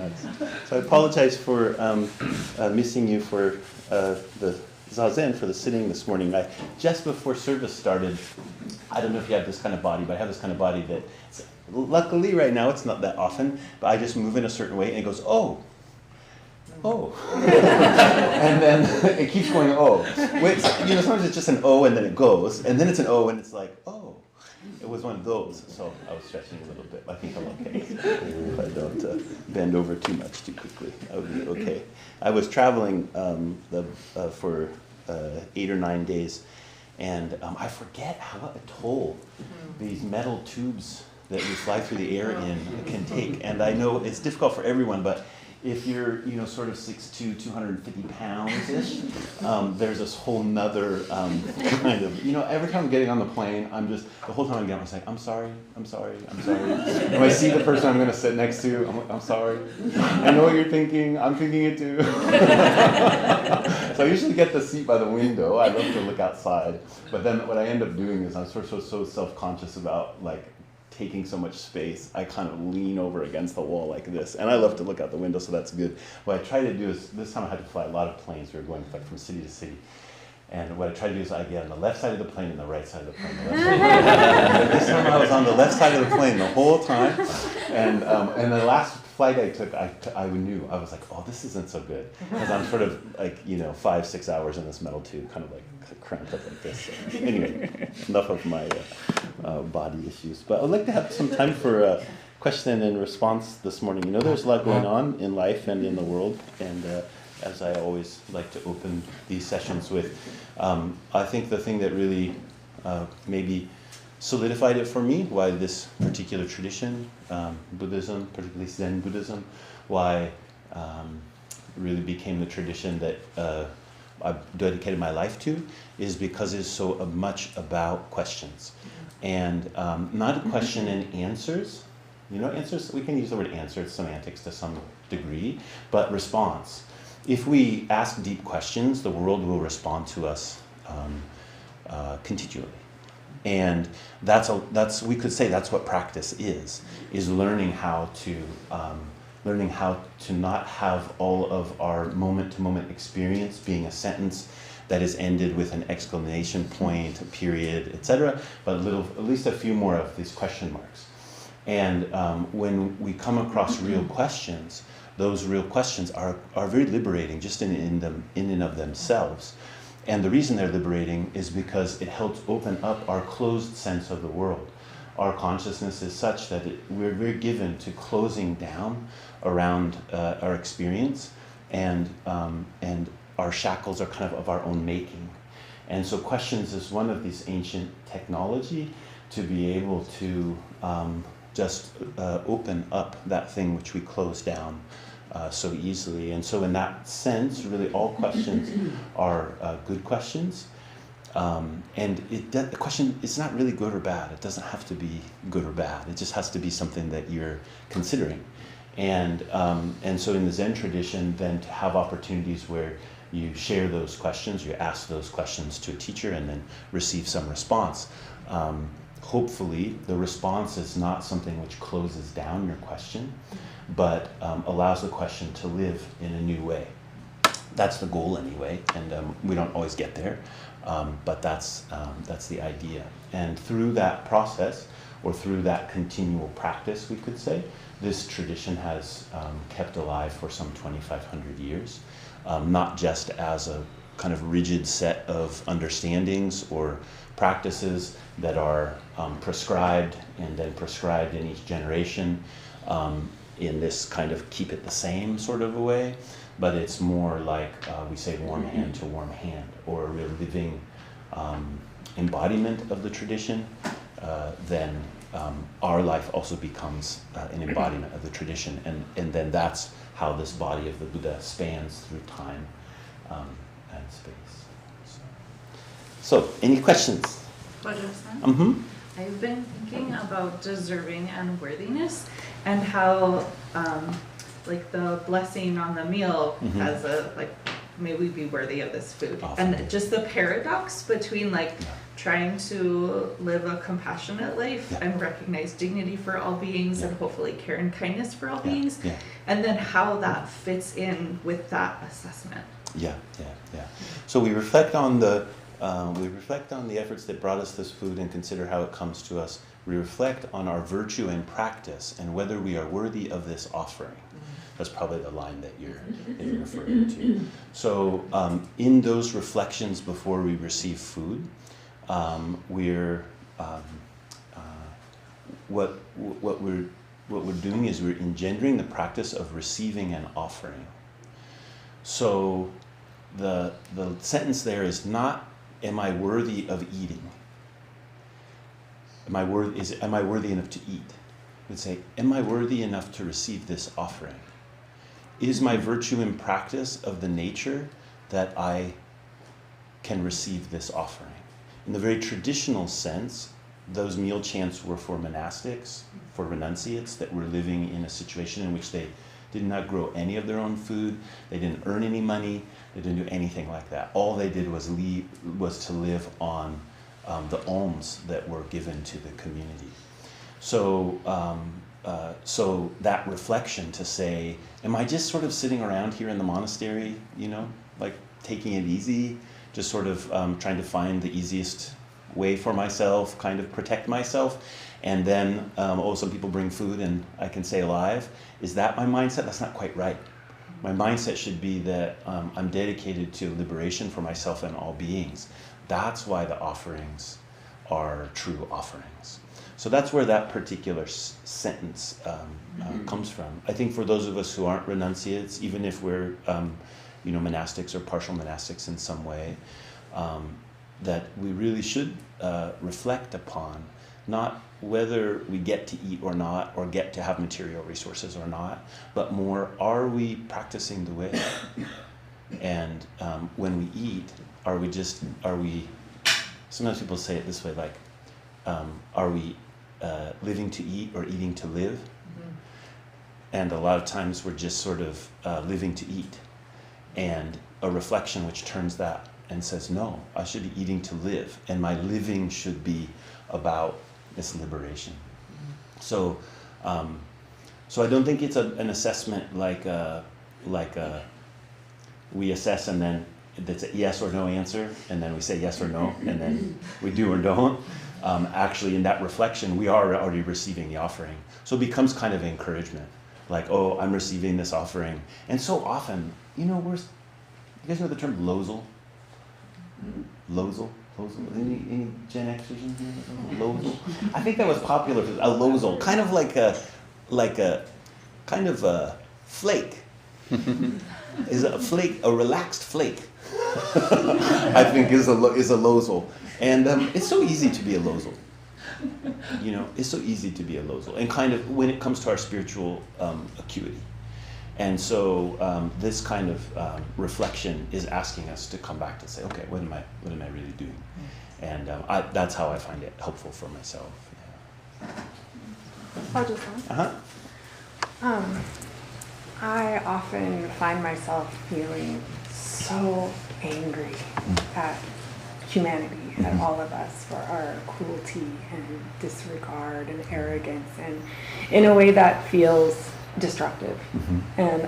nuts. So I apologize for missing you for the Zazen, for the sitting this morning. Just before service started, I don't know if you have this kind of body, but I have this kind of body that, luckily right now it's not that often, but I just move in a certain way and it goes, oh. And then it keeps going, oh. Wait, sometimes it's just an O and then it goes, and then it's an O and it's like, oh. It was one of those, so I was stretching a little bit. I think I'm okay. If I don't bend over too much too quickly, I would be okay. I was traveling for 8 or 9 days, and I forget what a toll these metal tubes that we fly through the air in can take. And I know it's difficult for everyone, but if you're, sort of 6'2", 250 pounds-ish, there's this whole nother kind of, every time I'm getting on the plane, the whole time I'm getting on, I'm saying, I'm sorry. When I see the person I'm going to sit next to, I'm sorry. I know what you're thinking. I'm thinking it too. So I usually get the seat by the window. I love to look outside. But then what I end up doing is I'm so self-conscious about, taking so much space, I kind of lean over against the wall like this. And I love to look out the window, so that's good. What I try to do is, this time I had to fly a lot of planes. We were going from city to city. And what I try to do is I get on the left side of the plane and the right side of the plane. This time I was on the left side of the plane the whole time. And the last flight I took, I knew, I was like, oh, this isn't so good. Because I'm sort of 5-6 hours in this metal tube, kind of cramped up like this. So, anyway, enough of my body issues. But I'd like to have some time for question and response this morning. There's a lot going on in life and in the world. And as I always like to open these sessions with, I think the thing that really maybe solidified it for me, why this particular tradition, Buddhism, particularly Zen Buddhism, why really became the tradition that I've dedicated my life to, is because it's so much about questions. And not a question and answers. Answers, we can use the word answer, it's semantics to some degree, but response. If we ask deep questions, the world will respond to us continually. And we could say that's what practice is learning how to not have all of our moment-to-moment experience being a sentence that is ended with an exclamation point, a period, etc., but at least a few more of these question marks. And when we come across real questions, those real questions are very liberating just in and of themselves. And the reason they're liberating is because it helps open up our closed sense of the world. Our consciousness is such that we're very given to closing down around our experience, and our shackles are kind of our own making. And so questions is one of these ancient technology to be able to just open up that thing which we close down so easily. And so in that sense, really all questions are good questions. And the question is not really good or bad. It doesn't have to be good or bad. It just has to be something that you're considering. And so in the Zen tradition, then to have opportunities where you share those questions, you ask those questions to a teacher and then receive some response. Hopefully, the response is not something which closes down your question, but allows the question to live in a new way. That's the goal anyway, and we don't always get there, but that's the idea. And through that process, or through that continual practice, we could say, this tradition has kept alive for some 2,500 years, not just as a kind of rigid set of understandings or practices that are prescribed and then prescribed in each generation in this kind of keep it the same sort of a way, but it's more like we say warm hand to warm hand, or a real living embodiment of the tradition. Then our life also becomes an embodiment of the tradition, and then that's how this body of the Buddha spans through time and space. So any questions? Buddha-san? I've been thinking about deserving and worthiness, and how the blessing on the meal has may we be worthy of this food. Often. And just the paradox between trying to live a compassionate life and recognize dignity for all beings and hopefully care and kindness for all beings, and then how that fits in with that assessment. Yeah. So we reflect on the efforts that brought us this food and consider how it comes to us. We reflect on our virtue and practice and whether we are worthy of this offering. That's probably the line that you're referring to. So in those reflections before we receive food, what we're doing is we're engendering the practice of receiving an offering. So the sentence there is not, am I worthy of eating? Am I worthy enough to eat? I would say, am I worthy enough to receive this offering? Is my virtue and practice of the nature that I can receive this offering? In the very traditional sense, those meal chants were for monastics, for renunciates that were living in a situation in which they did not grow any of their own food, they didn't earn any money, they didn't do anything like that. All they did was to live on the alms that were given to the community. So that reflection to say, am I just sort of sitting around here in the monastery, like taking it easy, just sort of trying to find the easiest way for myself, kind of protect myself, and then, some people bring food and I can stay alive. Is that my mindset? That's not quite right. My mindset should be that I'm dedicated to liberation for myself and all beings. That's why the offerings are true offerings. So that's where that particular sentence comes from. I think for those of us who aren't renunciates, even if we're monastics or partial monastics in some way, that we really should reflect upon not whether we get to eat or not, or get to have material resources or not, but more, are we practicing the way? And when we eat, are we, sometimes people say it this way, like, are we living to eat or eating to live? Mm-hmm. And a lot of times we're just sort of living to eat. And a reflection which turns that and says, no, I should be eating to live, and my living should be about this liberation. So I don't think it's an assessment like we assess and then it's a yes or no answer, and then we say yes or no, and then we do or don't. Actually, in that reflection, we are already receiving the offering. So it becomes kind of encouragement, like, oh, I'm receiving this offering. And so often, you guys know the term losel? Losel? Any Gen Xers in here? Losel? I think that was popular. A losel, kind of like a flake. Is a flake, a relaxed flake? I think is a losel, and it's so easy to be a losel. It's so easy to be a losel, and kind of when it comes to our spiritual acuity. And so this kind of reflection is asking us to come back to say, okay, what am I really doing? And that's how I find it helpful for myself. Yeah. I'll just I often find myself feeling so angry at humanity, at all of us, for our cruelty and disregard and arrogance, and in a way that feels destructive. And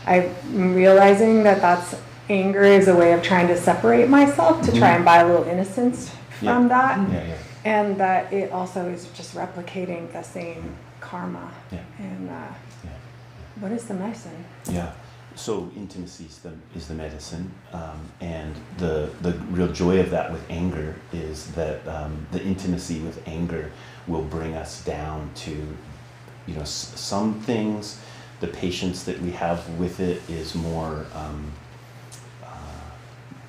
I'm realizing that anger is a way of trying to separate myself, to try and buy a little innocence from that, and that it also is just replicating the same karma. And what is the medicine? So intimacy is the medicine, and the real joy of that with anger is that the intimacy with anger will bring us down to, some things. The patience that we have with it is more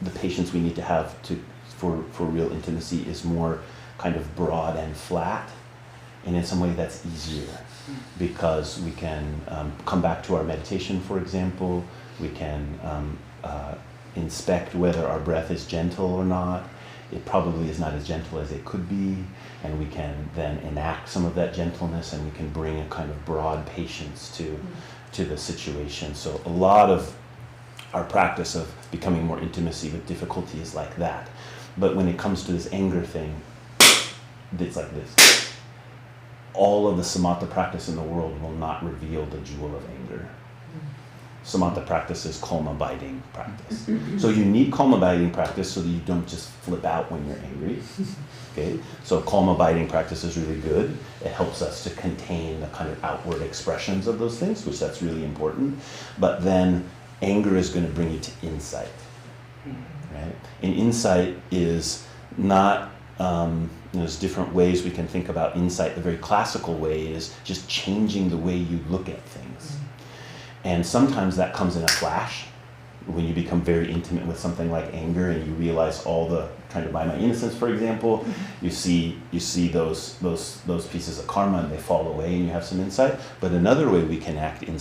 the patience we need to have for real intimacy is more kind of broad and flat, and in some way that's easier. Because we can come back to our meditation, for example. We can inspect whether our breath is gentle or not. It probably is not as gentle as it could be, and we can then enact some of that gentleness, and we can bring a kind of broad patience to the situation. So a lot of our practice of becoming more intimacy with difficulty is like that. But when it comes to this anger thing, it's like this. All of the samatha practice in the world will not reveal the jewel of anger. Samatha practice is calm abiding practice. So you need calm abiding practice so that you don't just flip out when you're angry. Okay? So calm abiding practice is really good. It helps us to contain the kind of outward expressions of those things, which that's really important. But then anger is going to bring you to insight. Right? And insight is not, there's different ways we can think about insight. The very classical way is just changing the way you look at things. And sometimes that comes in a flash, when you become very intimate with something like anger and you realize all the, trying to buy my innocence, for example, you see those pieces of karma and they fall away and you have some insight. But another way we can act in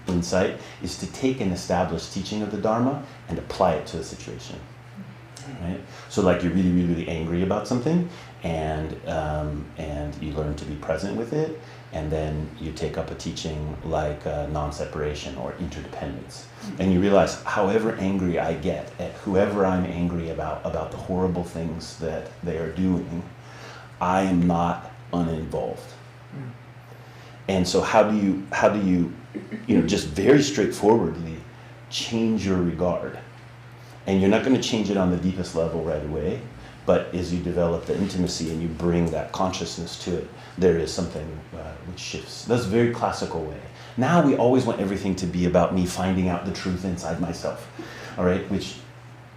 insight is to take an established teaching of the Dharma and apply it to the situation. Right? So like you're really, really, really angry about something and you learn to be present with it. And then you take up a teaching like non-separation or interdependence. And you realize however angry I get at whoever I'm angry about the horrible things that they are doing, I am not uninvolved. And so how do you just very straightforwardly change your regard? And you're not going to change it on the deepest level right away, but as you develop the intimacy and you bring that consciousness to it, there is something which shifts. That's a very classical way. Now we always want everything to be about me finding out the truth inside myself, all right? Which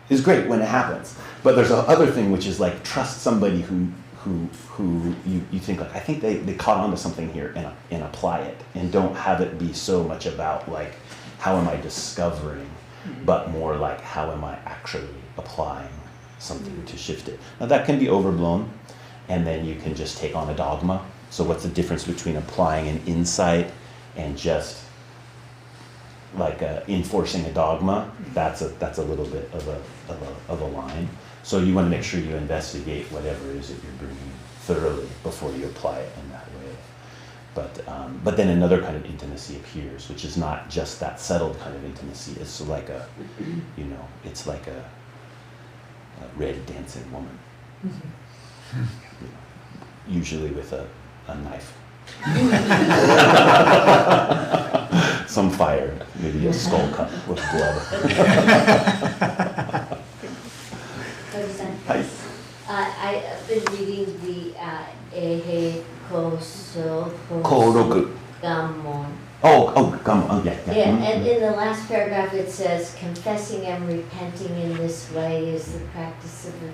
is great when it happens. But there's a other thing which is like trust somebody who you think like, I think they caught on to something here and apply it. And don't have it be so much about like, how am I discovering, but more like, how am I actually applying something to shift it. Now that can be overblown, and then you can just take on a dogma. So what's the difference between applying an insight and just like enforcing a dogma? That's a little bit of a line. So you want to make sure you investigate whatever it is that you're bringing thoroughly before you apply it in that way. But then another kind of intimacy appears, which is not just that settled kind of intimacy. It's like it's like a red dancing woman, usually with a knife, some fire, maybe a skull cut with blood. Hi. I've been reading the Ehe Koso Koroku. Gammon. Gammon. Yeah. Yeah, and in the last paragraph it says, confessing and repenting in this way is the practice of the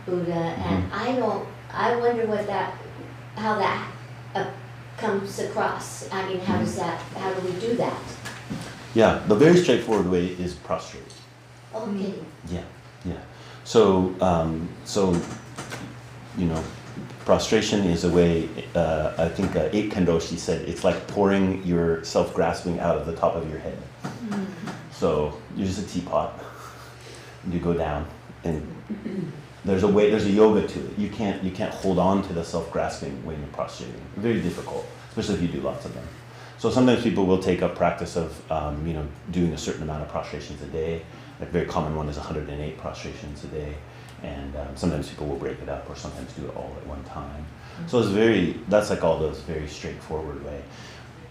Buddha. And I wonder how that comes across. I mean, how do we do that? Yeah, the very straightforward way is prostrate. Okay. Yeah. So prostration is a way, I think Eight Kendoshi said, it's like pouring your self-grasping out of the top of your head. So you're just a teapot, and you go down, and there's a yoga to it. You can't hold on to the self-grasping when you're prostrating. Very difficult, especially if you do lots of them. So sometimes people will take up practice of doing a certain amount of prostrations a day. A very common one is 108 prostrations a day. And sometimes people will break it up or sometimes do it all at one time. So that's like all those very straightforward way.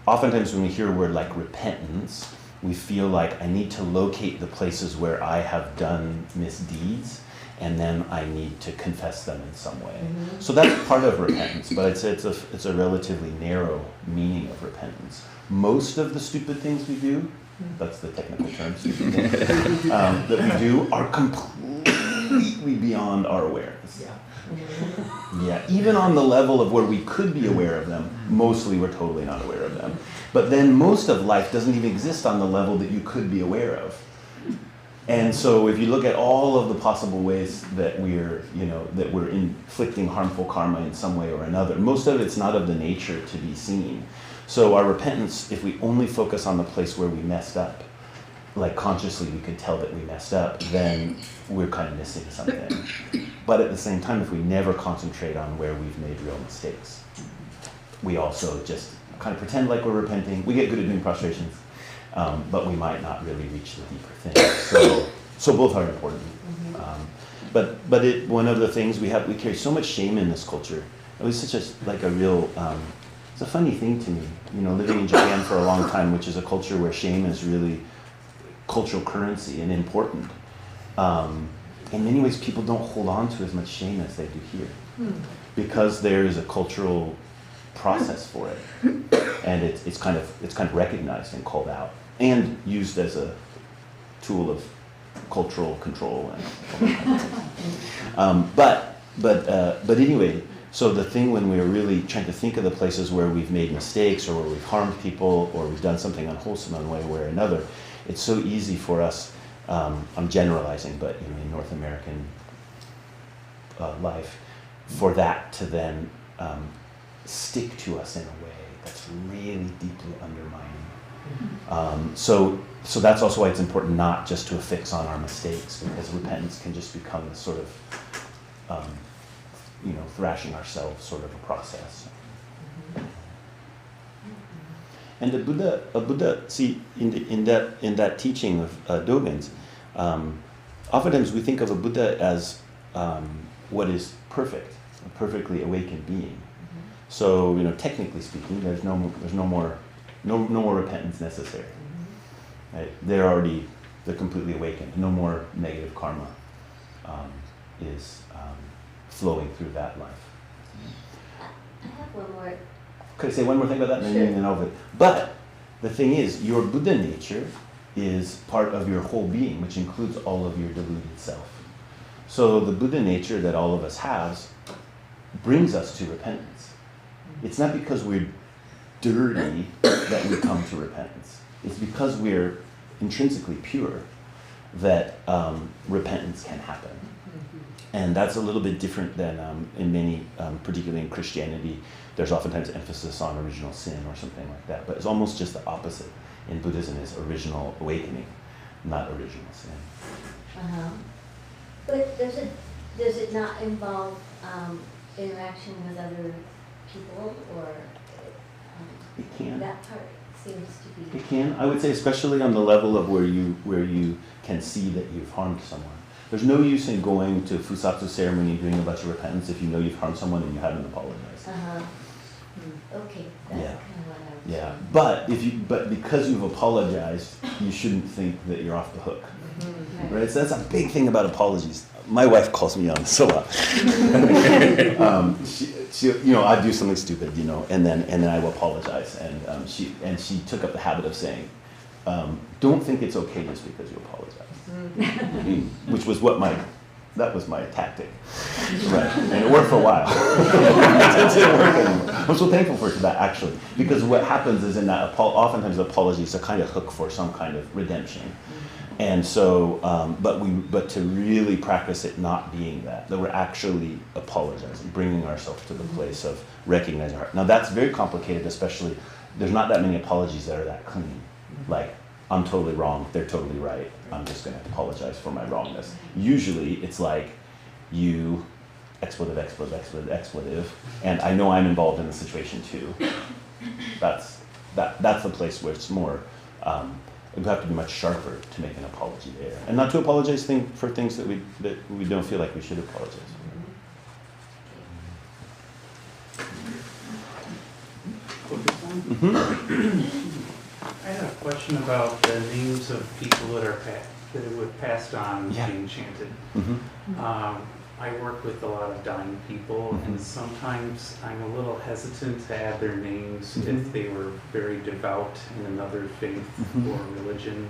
Oftentimes when we hear a word like repentance, we feel like I need to locate the places where I have done misdeeds and then I need to confess them in some way. So that's part of repentance, but I'd say it's a relatively narrow meaning of repentance. Most of the stupid things we do, that's the technical term, stupid things, that we do are completely beyond our awareness. Yeah, even on the level of where we could be aware of them, mostly we're totally not aware of them. But then most of life doesn't even exist on the level that you could be aware of. And so if you look at all of the possible ways that we're inflicting harmful karma in some way or another, most of it's not of the nature to be seen. So our repentance, if we only focus on the place where we messed up, like consciously we could tell that we messed up, then we're kind of missing something. But at the same time, if we never concentrate on where we've made real mistakes, we also just kind of pretend like we're repenting. We get good at doing prostrations, but we might not really reach the deeper thing. So both are important. But one of the things we carry so much shame in this culture. It was such a real. It's a funny thing to me, living in Japan for a long time, which is a culture where shame is really cultural currency and important. In many ways, people don't hold on to as much shame as they do here, because there is a cultural process for it, and it's kind of recognized and called out and used as a tool of cultural control. But anyway. So the thing when we're really trying to think of the places where we've made mistakes or where we've harmed people or we've done something unwholesome in one way or another, it's so easy for us, I'm generalizing, but in North American life, for that to then stick to us in a way that's really deeply undermining. So that's also why it's important not just to affix on our mistakes, because repentance can just become this sort of thrashing ourselves sort of a process. And a Buddha, see, in that teaching of Dogen's, oftentimes we think of a Buddha as what is perfect, a perfectly awakened being. So, technically speaking, there's no more repentance necessary. Right? They're completely awakened. No more negative karma is flowing through that life. I have one more. Could I say one more thing about that? Sure. And then over it. But the thing is, your Buddha nature is part of your whole being, which includes all of your deluded self. So the Buddha nature that all of us has brings us to repentance. It's not because we're dirty that we come to repentance. It's because we're intrinsically pure that repentance can happen. And that's a little bit different than in many, particularly in Christianity, there's oftentimes emphasis on original sin or something like that. But it's almost just the opposite. In Buddhism is original awakening, not original sin. But does it not involve interaction with other people, or It can. that part seems to be? It can. I would say especially on the level of where you can see that you've harmed someone. There's no use in going to Fusatsu ceremony and doing a bunch of repentance if you know you've harmed someone and you haven't apologized. Okay, that's Yeah. kind of what I was. Yeah, but because you've apologized, you shouldn't think that you're off the hook. Right? So that's a big thing about apologies. My wife calls me on this a lot. She I do something stupid, and then I will apologize, and she took up the habit of saying, "Don't think it's okay just because you apologize," which was that was my tactic, right? And it worked for a while. It didn't work anymore. I'm so thankful for that, actually, because what happens is in that oftentimes apology is a kind of hook for some kind of redemption. And so, but to really practice it not being that we're actually apologizing, bringing ourselves to the place of recognizing our heart. Now that's very complicated, especially, there's not that many apologies that are that clean. Like, I'm totally wrong, they're totally right, I'm just gonna apologize for my wrongness. Usually it's like, you, expletive, and I know I'm involved in the situation too. That's the place where it's more, we have to be much sharper to make an apology there, and not to apologize for things that we don't feel like we should apologize for. I had a question about the names of people that were passed on being chanted. I work with a lot of dying people, and sometimes I'm a little hesitant to add their names if they were very devout in another faith or religion.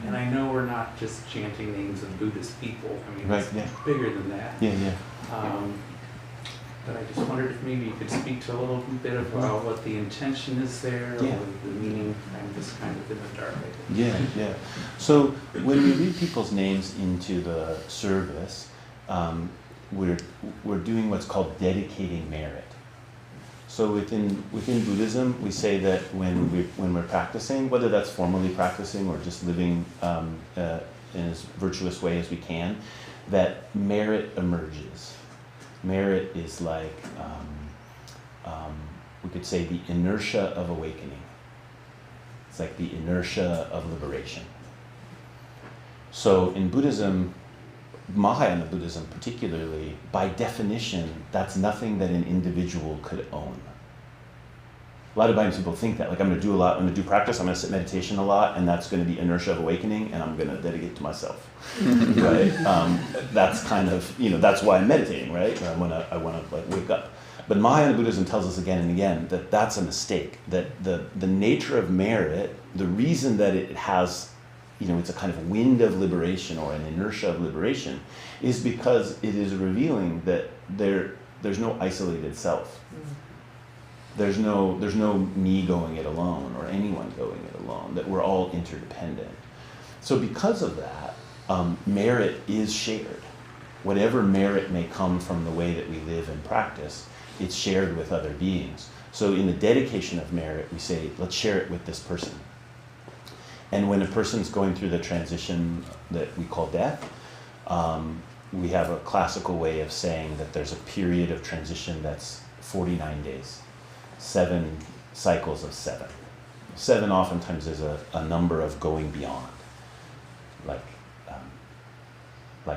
And I know we're not just chanting names of Buddhist people. I mean, it's bigger than that. But I just wondered if maybe you could speak to a little bit about what the intention is there, or the meaning. I'm just kind of in the dark, I think. So when we read people's names into the service, we're doing what's called dedicating merit. So within Buddhism, we say that when we're practicing, whether that's formally practicing or just living in as virtuous way as we can, that merit emerges. Merit is like, we could say, the inertia of awakening. It's like the inertia of liberation. So in Buddhism, Mahayana Buddhism particularly, by definition, that's nothing that an individual could own. A lot of times people think that, like, I'm going to do a lot, I'm going to do practice, I'm going to sit meditation a lot, and that's going to be inertia of awakening, and I'm going to dedicate to myself, right? That's kind of, that's why I'm meditating, right? Or I want to like wake up. But Mahayana Buddhism tells us again and again that that's a mistake, that the nature of merit, the reason that it has, it's a kind of wind of liberation or an inertia of liberation, is because it is revealing that there's no isolated self. There's no me going it alone or anyone going it alone, that we're all interdependent. So because of that, merit is shared. Whatever merit may come from the way that we live and practice, it's shared with other beings. So in the dedication of merit, we say, let's share it with this person. And when a person's going through the transition that we call death, we have a classical way of saying that there's a period of transition that's 49 days. 7 cycles of 7. 7 oftentimes is a number of going beyond. Like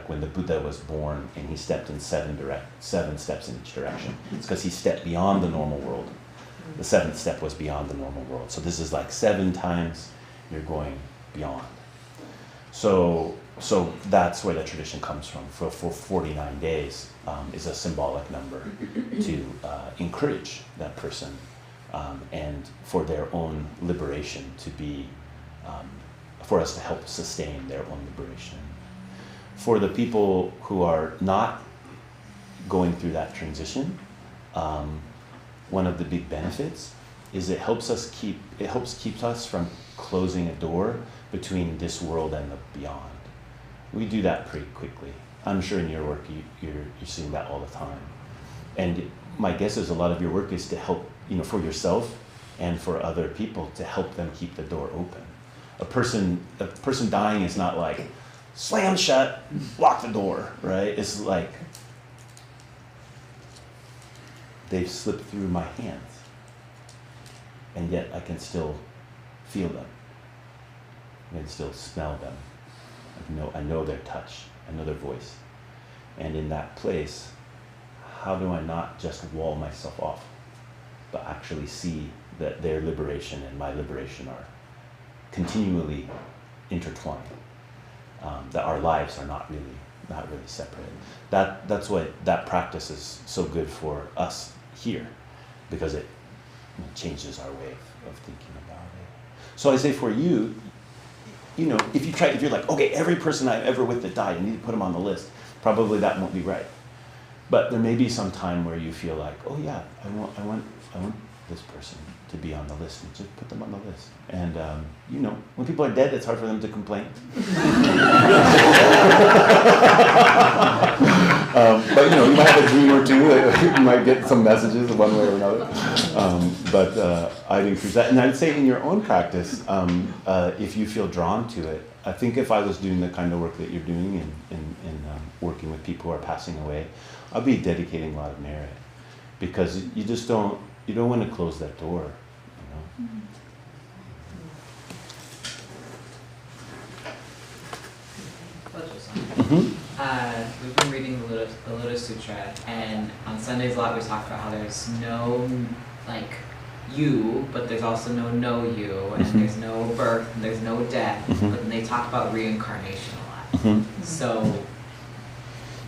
when the Buddha was born and he stepped in 7 steps in each direction. It's because he stepped beyond the normal world. The 7th step was beyond the normal world. So this is like 7 times you're going beyond. So that's where the tradition comes from. For 49 days is a symbolic number to encourage that person and for their own liberation to be, for us to help sustain their own liberation. For the people who are not going through that transition, one of the big benefits is it helps keep us from closing a door between this world and the beyond. We do that pretty quickly. I'm sure in your work you're seeing that all the time. And my guess is a lot of your work is to help, for yourself and for other people, to help them keep the door open. A person dying is not like, slam shut, lock the door, right? It's like, they've slipped through my hands, and yet I can still feel them. I can still smell them. I know their touch. I know their voice. And in that place, how do I not just wall myself off, but actually see that their liberation and my liberation are continually intertwined? That our lives are not really separate. That's why that practice is so good for us here, because it changes our way of thinking about it. So I say for you, if you're like, okay, every person I'm ever with that died, I need to put them on the list, probably that won't be right. But there may be some time where you feel like, oh yeah, I want this person to be on the list, and just put them on the list. And when people are dead, it's hard for them to complain. But you might have a dream or two. You might get some messages one way or another. But I'd encourage that, and I'd say in your own practice, if you feel drawn to it, I think if I was doing the kind of work that you're doing in working with people who are passing away, I'd be dedicating a lot of merit, because you just don't want to close that door. We've been reading the Lotus Sutra, and on Sundays a lot we talk about how there's no you, but there's also no you, and there's no birth, and there's no death, but then they talk about reincarnation a lot. So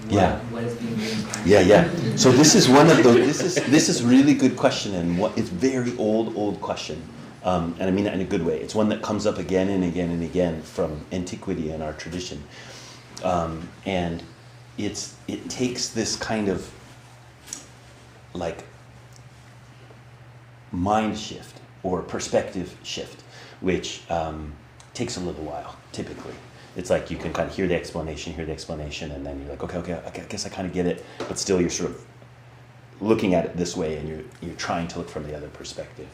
what is being reincarnated? Yeah. So this is one of those. This is really good question, and it's very old question, and I mean that in a good way. It's one that comes up again and again and again from antiquity in our tradition, and it takes this kind of like mind shift or perspective shift, which takes a little while typically. It's like you can kind of hear the explanation, and then you're like, okay, I guess I kind of get it, but still you're sort of looking at it this way, and you're trying to look from the other perspective.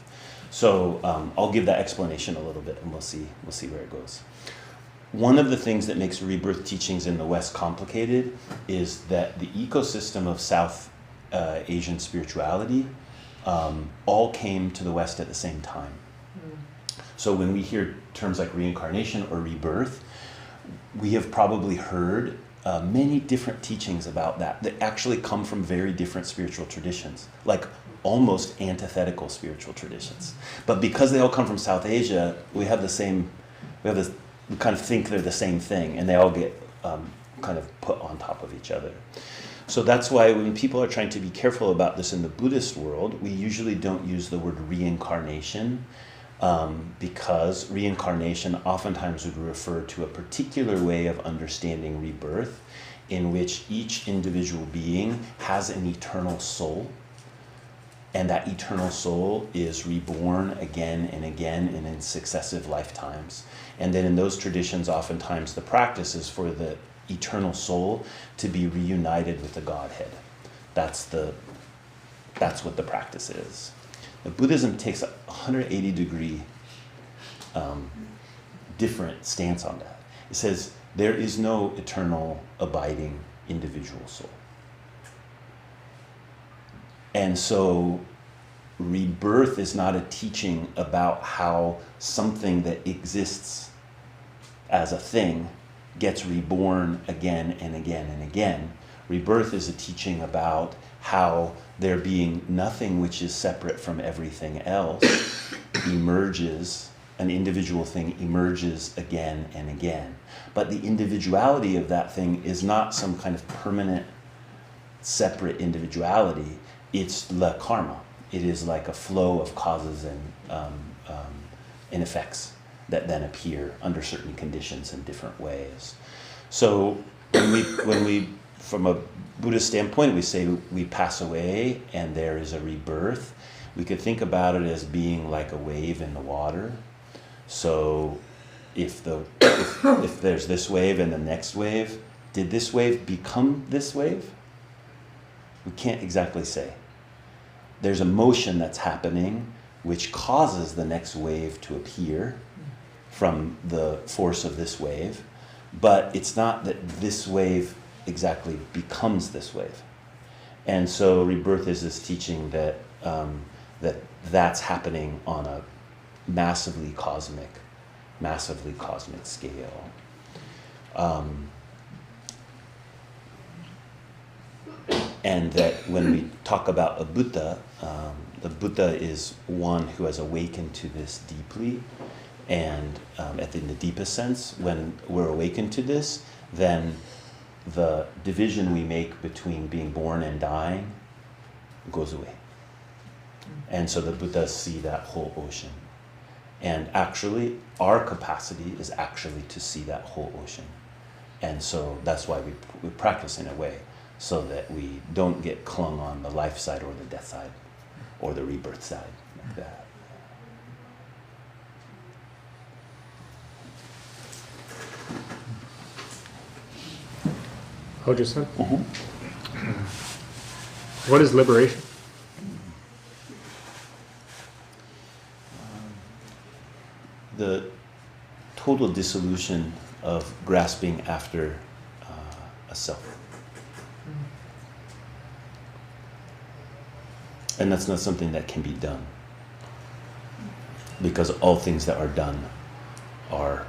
So I'll give that explanation a little bit, and we'll see where it goes. One of the things that makes rebirth teachings in the West complicated is that the ecosystem of South Asian spirituality all came to the West at the same time. So when we hear terms like reincarnation or rebirth, we have probably heard many different teachings about that actually come from very different spiritual traditions, like almost antithetical spiritual traditions. But because they all come from South Asia, we kind of think they're the same thing, and they all get kind of put on top of each other. So that's why when people are trying to be careful about this in the Buddhist world, we usually don't use the word reincarnation, because reincarnation oftentimes would refer to a particular way of understanding rebirth in which each individual being has an eternal soul, and that eternal soul is reborn again and again and in successive lifetimes. And then in those traditions, oftentimes the practice is for the eternal soul to be reunited with the Godhead. That's what the practice is. The Buddhism takes a 180-degree different stance on that. It says there is no eternal, abiding individual soul. And so rebirth is not a teaching about how something that exists as a thing gets reborn again and again and again. Rebirth is a teaching about how there being nothing which is separate from everything else emerges, an individual thing emerges again and again. But the individuality of that thing is not some kind of permanent, separate individuality. It's la karma. It is like a flow of causes and effects that then appear under certain conditions in different ways. So when we from a Buddhist standpoint, we say we pass away and there is a rebirth. We could think about it as being like a wave in the water. So if there's this wave and the next wave, did this wave become this wave? We can't exactly say. There's a motion that's happening which causes the next wave to appear from the force of this wave, but it's not that this wave exactly becomes this wave. And so rebirth is this teaching that that's happening on a massively cosmic scale. And that when we talk about a Buddha, the Buddha is one who has awakened to this deeply, and in the deepest sense, when we're awakened to this, then the division we make between being born and dying goes away. And so the Buddhas see that whole ocean. And actually, our capacity is actually to see that whole ocean. And so that's why we practice in a way, so that we don't get clung on the life side or the death side or the rebirth side like that. Hojo-san? What is liberation? The total dissolution of grasping after a self. And that's not something that can be done, because all things that are done are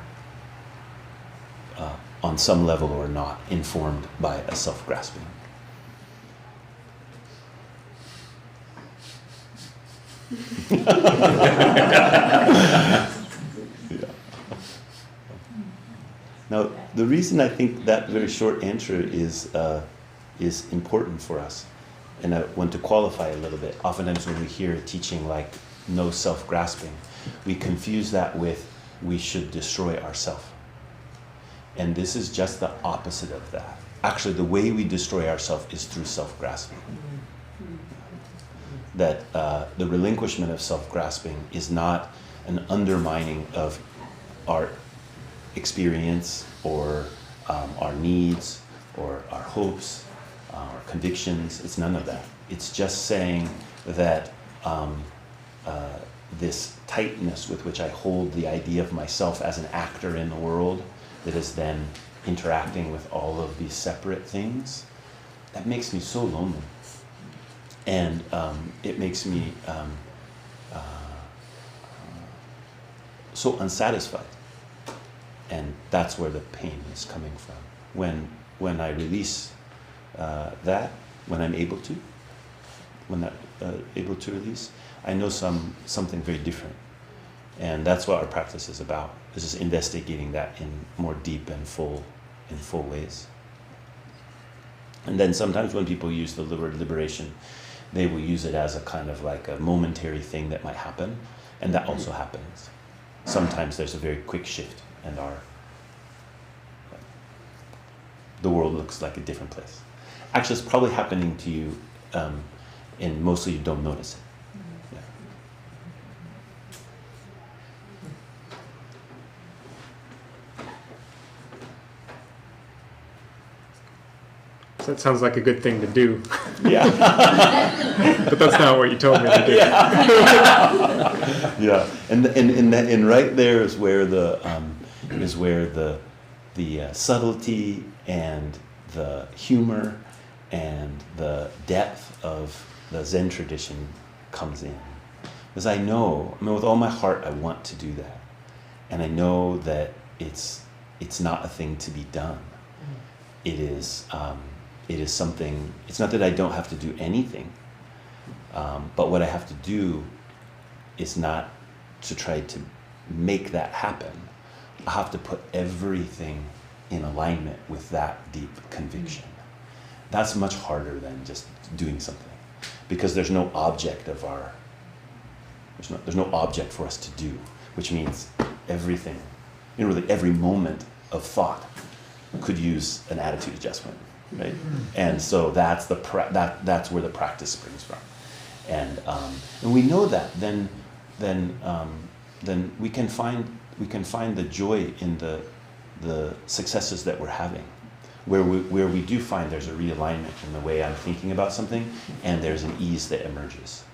on some level or not informed by a self-grasping. Now, the reason I think that very short answer is important for us, and I want to qualify a little bit. Oftentimes when we hear a teaching like no self-grasping, we confuse that with we should destroy ourselves. And this is just the opposite of that. Actually, the way we destroy ourselves is through self-grasping. That the relinquishment of self-grasping is not an undermining of our experience or our needs or our hopes, our convictions. It's none of that. It's just saying that this tightness with which I hold the idea of myself as an actor in the world that is then interacting with all of these separate things, that makes me so lonely. And it makes me so unsatisfied and that's where the pain is coming from. When I release that, when I'm able to, able to release, I know something very different. And that's what our practice is about. Is just investigating that in more deep and full ways. And then sometimes when people use the word liberation, they will use it as a kind of like a momentary thing that might happen, and that also happens. Sometimes there's a very quick shift, and the world looks like a different place. Actually, it's probably happening to you, and mostly you don't notice it. Yeah. So that sounds like a good thing to do. Yeah. But that's not what you told me to do. Yeah. And right there is where the subtlety and the humor and the depth of the Zen tradition comes in. Because I know, with all my heart, I want to do that. And I know that it's not a thing to be done. It is something. It's not that I don't have to do anything, but what I have to do is not to try to make that happen. I have to put everything in alignment with that deep conviction. That's much harder than just doing something, because there's no object there's no object for us to do, which means everything, really every moment of thought could use an attitude adjustment, right? And so that's where the practice springs from, and we know that. Then we can find the joy in the successes that we're having, where we do find there's a realignment in the way I'm thinking about something, and there's an ease that emerges,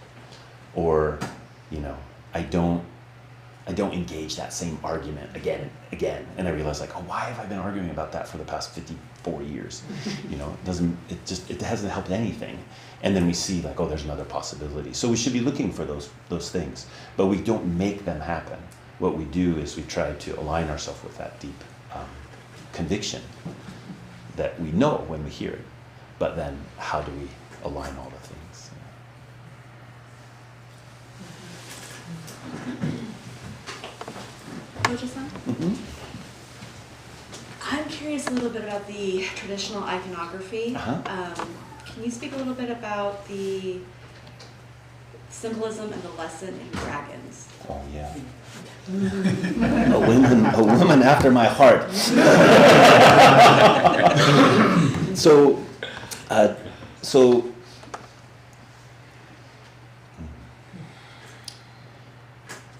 or I don't engage that same argument again and again, and I realize like, oh, why have I been arguing about that for the past 54 years? It hasn't helped anything. And then we see like, oh, there's another possibility. So we should be looking for those things, but we don't make them happen. What we do is we try to align ourselves with that deep conviction that we know when we hear it. But then how do we align all the things? Oji-san? Mm-hmm. I'm curious a little bit about the traditional iconography. Uh-huh. Can you speak a little bit about the symbolism and the lesson in dragons? Oh yeah. a woman after my heart. So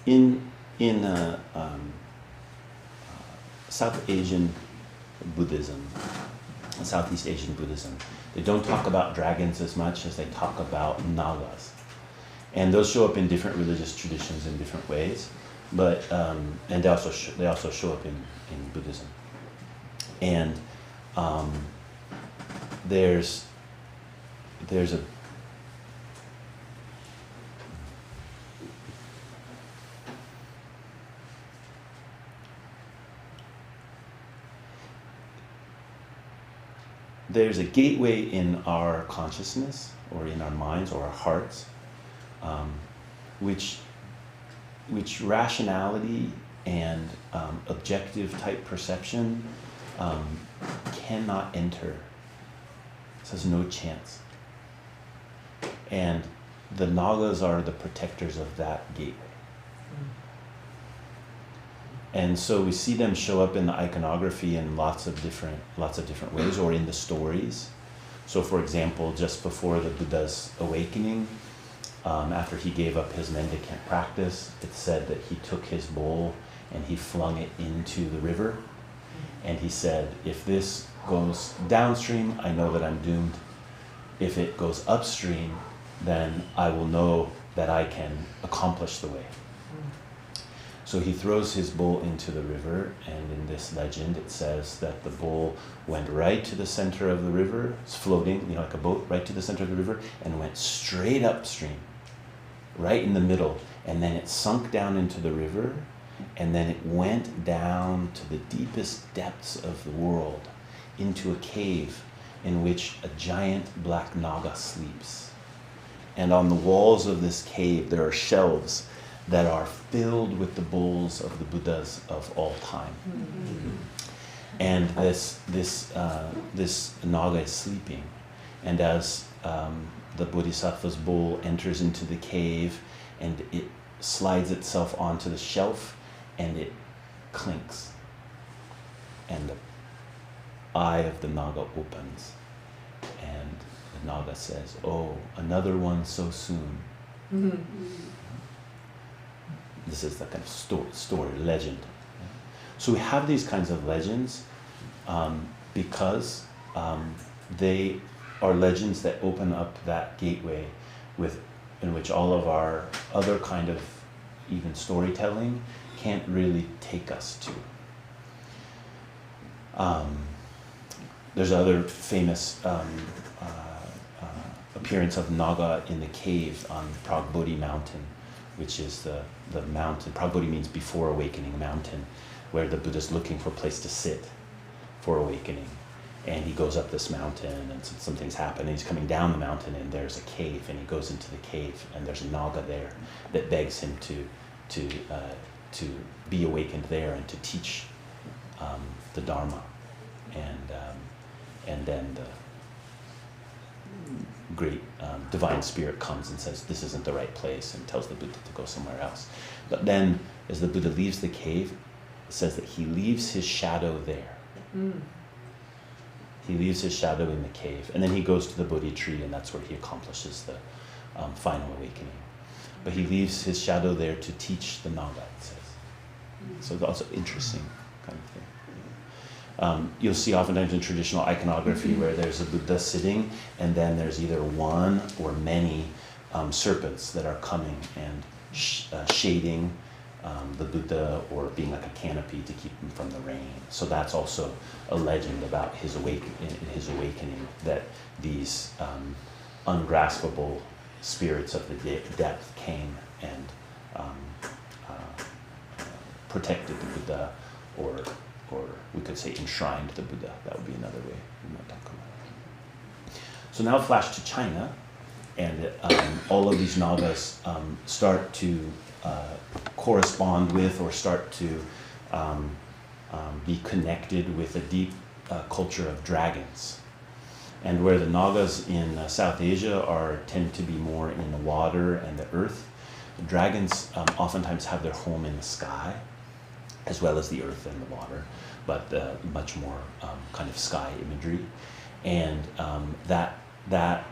in South Asian Buddhism, Southeast Asian Buddhism, they don't talk about dragons as much as they talk about nagas, and those show up in different religious traditions in different ways. But and they also show up in Buddhism, and there's a gateway in our consciousness or in our minds or our hearts, which rationality and objective type perception cannot enter. This has no chance. And the nagas are the protectors of that gateway. And so we see them show up in the iconography in lots of different ways, or in the stories. So for example, just before the Buddha's awakening, after he gave up his mendicant practice, it said that he took his bowl and he flung it into the river. And he said, if this goes downstream, I know that I'm doomed. If it goes upstream, then I will know that I can accomplish the way. So he throws his bowl into the river, and in this legend it says that the bowl went right to the center of the river, it's floating, like a boat, right to the center of the river, and went straight upstream, right in the middle, and then it sunk down into the river, and then it went down to the deepest depths of the world, into a cave in which a giant black Naga sleeps. And on the walls of this cave, there are shelves that are filled with the bowls of the Buddhas of all time. And this Naga is sleeping. And as the Bodhisattva's bowl enters into the cave, and it slides itself onto the shelf, and it clinks. And the eye of the Naga opens. And the Naga says, "Oh, another one so soon." This is the kind of story, legend. So we have these kinds of legends because they are legends that open up that gateway in which all of our other kind of even storytelling can't really take us to. There's other famous appearance of Naga in the cave on Pragbodhi Mountain, which is the mountain. Pragbodhi means before awakening mountain, where the Buddha's looking for a place to sit for awakening. And he goes up this mountain, and some things happen, and he's coming down the mountain, and there's a cave, and he goes into the cave, and there's a Naga there that begs him to be awakened there and to teach the Dharma. And then the great divine spirit comes and says, "This isn't the right place," and tells the Buddha to go somewhere else. But then, as the Buddha leaves the cave, it says that he leaves his shadow there. He leaves his shadow in the cave, and then he goes to the Bodhi tree, and that's where he accomplishes the final awakening. But he leaves his shadow there to teach the Naga, it says. So it's also interesting kind of thing. You'll see oftentimes in traditional iconography where there's a Buddha sitting, and then there's either one or many serpents that are coming and shading the Buddha, or being like a canopy to keep him from the rain. So that's also a legend about his awakening, that these ungraspable spirits of the depth came and protected the Buddha, or we could say enshrined the Buddha. That would be another way we might talk about it. So now flash to China, and all of these Nagas start to correspond with, or start to be connected with a deep culture of dragons. And where the Nagas in South Asia tend to be more in the water and the earth, the dragons oftentimes have their home in the sky, as well as the earth and the water, but much more kind of sky imagery. And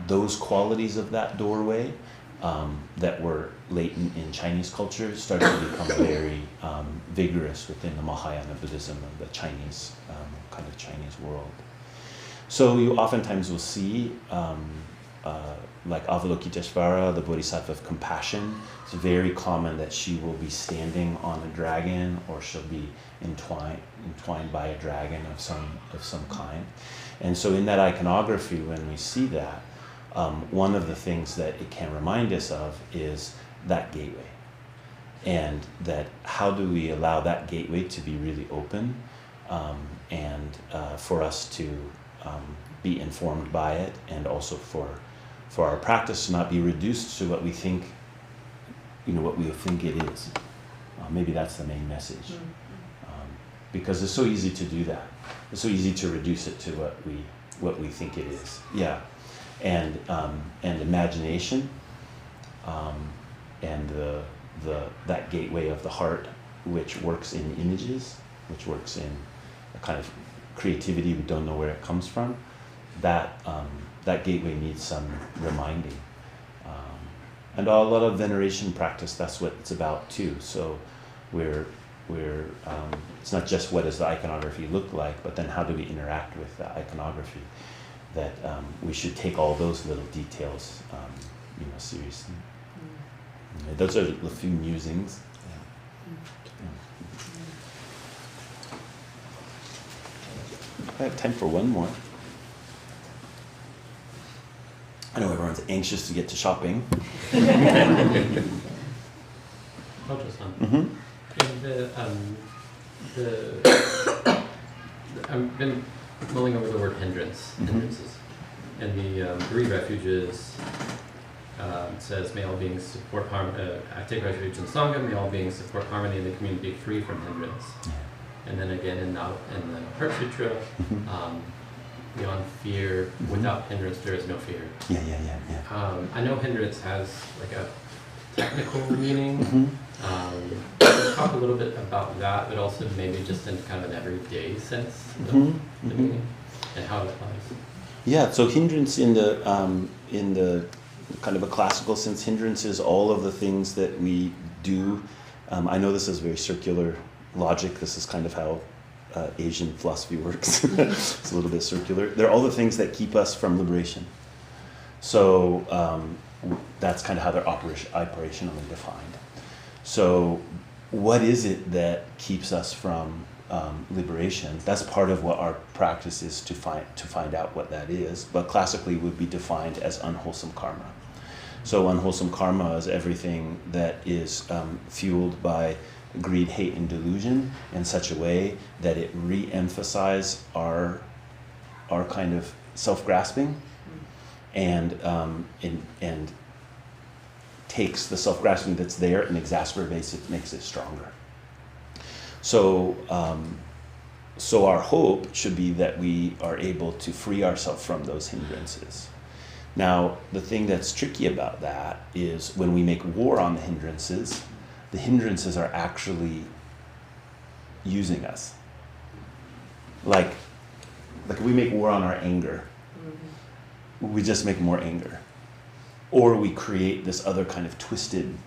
those qualities of that doorway that were latent in Chinese culture started to become very vigorous within the Mahayana Buddhism of the Chinese kind of Chinese world. So you oftentimes will see like Avalokiteshvara, the Bodhisattva of compassion. It's very common that she will be standing on a dragon, or she'll be entwined by a dragon of some kind. And so in that iconography, when we see that, one of the things that it can remind us of is that gateway. And that how do we allow that gateway to be really open, and for us to be informed by it, and also for our practice to not be reduced to what we think, what we think it is. Maybe that's the main message. Because it's so easy to do that. It's so easy to reduce it to what we think it is. Yeah. And imagination, and that gateway of the heart, which works in images, which works in a kind of creativity we don't know where it comes from. That gateway needs some reminding, and a lot of veneration practice. That's what it's about too. So we're it's not just what does the iconography look like, but then how do we interact with the iconography? That we should take all those little details, seriously. Those are a few musings. I have time for one more. I know everyone's anxious to get to shopping. Ultrasound. Mm-hmm. In I've been mulling over the word hindrances. And the three refuges says, may all beings support I take refuge in Sangha, may all beings support harmony in the community free from hindrance. And then again in the Heart Sutra, beyond fear, without hindrance there is no fear. I know hindrance has like a technical meaning. Talk a little bit about that, but also maybe just in kind of an everyday sense of the meaning and how it applies. Yeah, so hindrance in the kind of a classical sense, hindrance is all of the things that we do. I know this is very circular logic. This is kind of how Asian philosophy works. It's a little bit circular. They're all the things that keep us from liberation. So that's kind of how they're operationally defined. So what is it that keeps us from liberation? That's part of what our practice is to find out what that is, but classically would be defined as unwholesome karma. So unwholesome karma is everything that is fueled by greed, hate, and delusion in such a way that it re-emphasizes our kind of self-grasping and takes the self-grasping that's there and exacerbates it, makes it stronger. So our hope should be that we are able to free ourselves from those hindrances. Now, the thing that's tricky about that is when we make war on the hindrances are actually using us. Like if we make war on our anger, we just make more anger. Or we create this other kind of twisted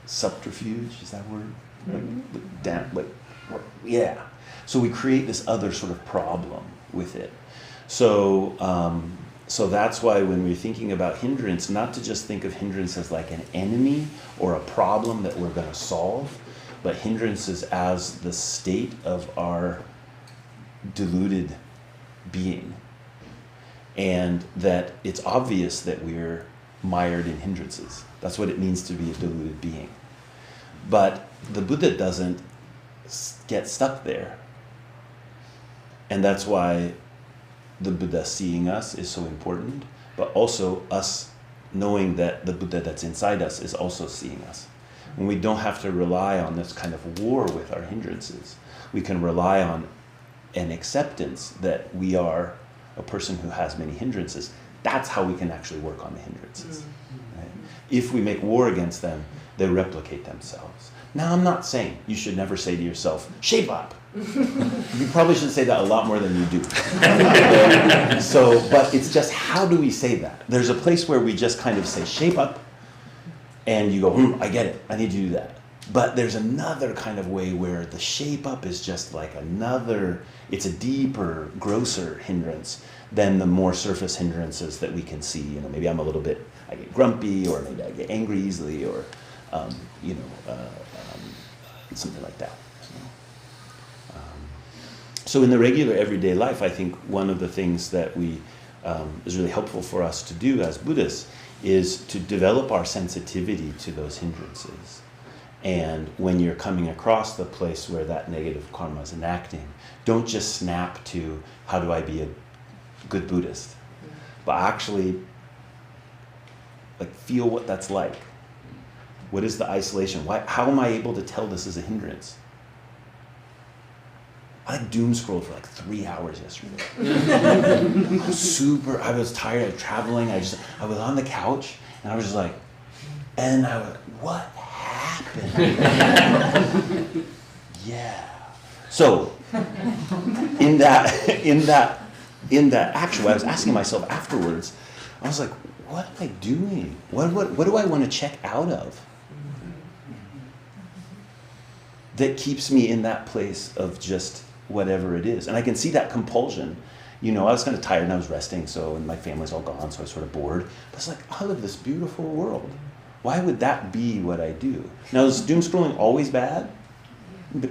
subterfuge, is that word? So we create this other sort of problem with it. So that's why when we're thinking about hindrance, not to just think of hindrance as like an enemy or a problem that we're going to solve, but hindrances as the state of our deluded being. And that it's obvious that we're mired in hindrances. That's what it means to be a deluded being. But the Buddha doesn't get stuck there. And that's why the Buddha seeing us is so important, but also us knowing that the Buddha that's inside us is also seeing us. And we don't have to rely on this kind of war with our hindrances. We can rely on an acceptance that we are a person who has many hindrances. That's how we can actually work on the hindrances. Right? If we make war against them, they replicate themselves. Now, I'm not saying you should never say to yourself, shape up. You probably should say that a lot more than you do. But it's just, how do we say that? There's a place where we just kind of say, shape up, and you go, I get it, I need to do that. But there's another kind of way where the shape up is just like it's a deeper, grosser hindrance than the more surface hindrances that we can see. Maybe I get grumpy, or maybe I get angry easily, or something like that. So in the regular everyday life, I think one of the things that is really helpful for us to do as Buddhists is to develop our sensitivity to those hindrances. And when you're coming across the place where that negative karma is enacting, don't just snap to, how do I be a good Buddhist? But actually, feel what that's like. What is the isolation? How am I able to tell this is a hindrance? I doom scrolled for 3 hours yesterday. I was tired of traveling. I was on the couch and I was just what happened? Yeah. So in that actual, I was asking myself afterwards, I was like, what am I doing? What do I want to check out of? That keeps me in that place of just whatever it is. And I can see that compulsion. I was kind of tired and I was resting, and my family's all gone, so I was sort of bored. But it's I live this beautiful world. Why would that be what I do? Now, is doom scrolling always bad?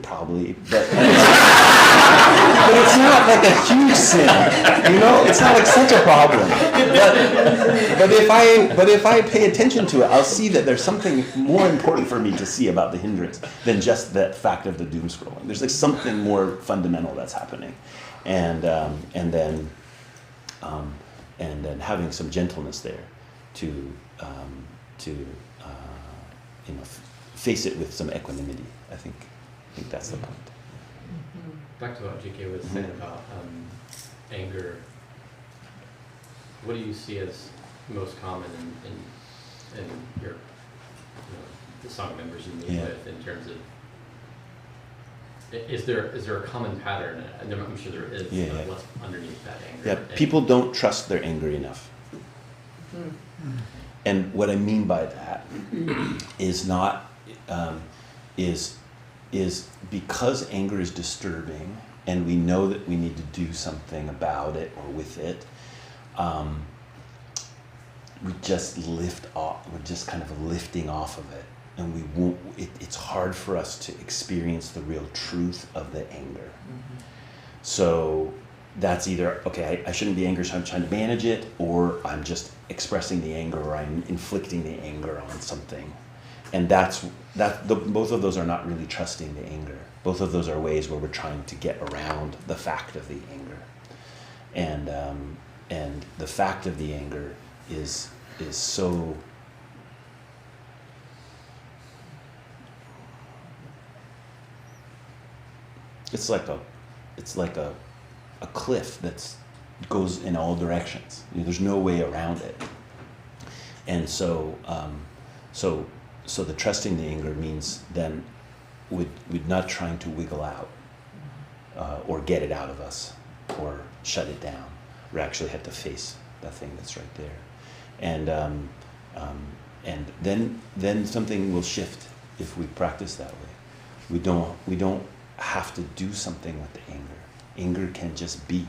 Probably, but it's not like a huge sin, It's not like such a problem. But if I pay attention to it, I'll see that there's something more important for me to see about the hindrance than just the fact of the doom scrolling. There's like something more fundamental that's happening, and then having some gentleness there to face it with some equanimity. I think that's the point. Back to what GK was saying about anger. What do you see as most common in your the song members you meet with in terms of? Is there a common pattern? And I'm sure there is. But what's underneath that anger? Yeah, people don't trust their anger enough. And what I mean by that is not is because anger is disturbing and we know that we need to do something about it or with it, we just lift off, we're just kind of lifting off of it, and we won't, it's hard for us to experience the real truth of the anger. So that's either, okay, I shouldn't be angry, so I'm trying to manage it, or I'm just expressing the anger, or I'm inflicting the anger on something. And both of those are not really trusting the anger. Both of those are ways where we're trying to get around the fact of the anger. And the fact of the anger is so it's like a cliff that goes in all directions. There's no way around it. And so the trusting the anger means then we're not trying to wiggle out or get it out of us or shut it down. We actually have to face that thing that's right there. And then something will shift if we practice that way. We don't have to do something with the anger. Anger can just be.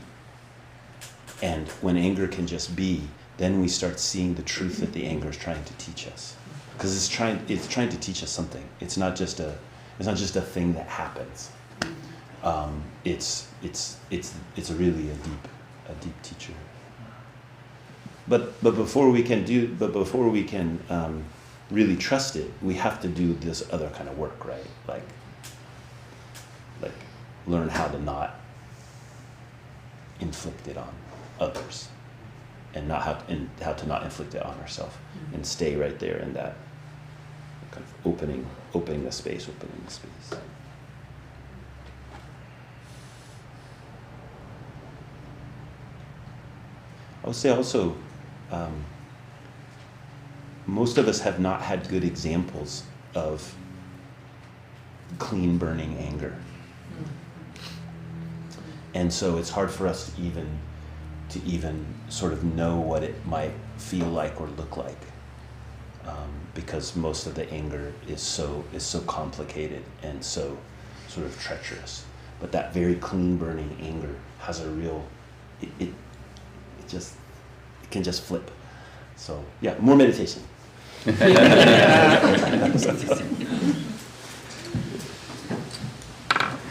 And when anger can just be, then we start seeing the truth that the anger is trying to teach us. Because it's trying to teach us something. It's not just a thing that happens. It's really a deep teacher. But before we can really trust it, we have to do this other kind of work, right? Like learn how to not inflict it on others, and how to not inflict it on ourselves, and stay right there in that kind of opening the space. I would say also, most of us have not had good examples of clean burning anger. And so it's hard for us to even sort of know what it might feel like or look like, because most of the anger is so complicated and so sort of treacherous. But that very clean burning anger has a real, it can just flip. So yeah, more meditation.